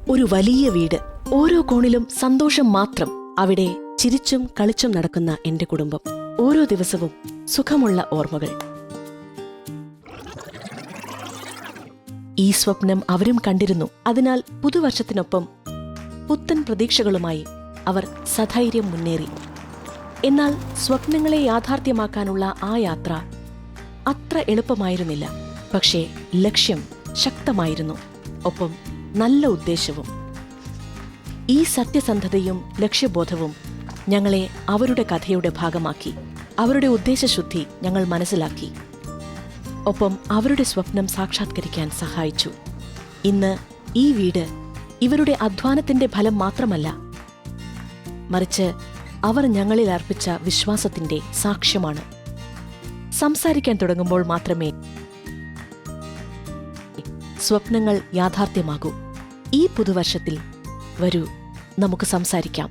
ഒരു വലിയ വീട്, ഓരോ കോണിലും സന്തോഷം മാത്രം. അവിടെ ചിരിച്ചും കളിച്ചും നടക്കുന്ന എന്റെ കുടുംബം. ഓരോ ദിവസവും സുഖമുള്ള ഓർമ്മകൾ. ഈ സ്വപ്നം അവരും കണ്ടിരുന്നു. അതിനാൽ പുതുവർഷത്തിനൊപ്പം പുത്തൻ പ്രതീക്ഷകളുമായി അവർ സധൈര്യം മുന്നേറി. എന്നാൽ സ്വപ്നങ്ങളെ യാഥാർത്ഥ്യമാക്കാനുള്ള ആ യാത്ര അത്ര എളുപ്പമായിരുന്നില്ല. പക്ഷേ ലക്ഷ്യം ശക്തമായിരുന്നു, ഒപ്പം നല്ല ഉദ്ദേശവും. ഈ സത്യസന്ധതയും ലക്ഷ്യബോധവും ഞങ്ങളെ അവരുടെ കഥയുടെ ഭാഗമാക്കി. അവരുടെ ഉദ്ദേശശുദ്ധി ഞങ്ങൾ മനസ്സിലാക്കി, ഒപ്പം അവരുടെ സ്വപ്നം സാക്ഷാത്കരിക്കാൻ സഹായിച്ചു. ഇന്ന് ഈ വീട് ഇവരുടെ അധ്വാനത്തിന്റെ ഫലം മാത്രമല്ല, മറിച്ച് അവർ ഞങ്ങളിൽ അർപ്പിച്ച വിശ്വാസത്തിന്റെ സാക്ഷ്യമാണ്. സംസാരിക്കാൻ തുടങ്ങുമ്പോൾ മാത്രമേ സ്വപ്നങ്ങൾ യാഥാർത്ഥ്യമാകൂ. ഈ പുതുവർഷത്തിൽ വരൂ, നമുക്ക് സംസാരിക്കാം.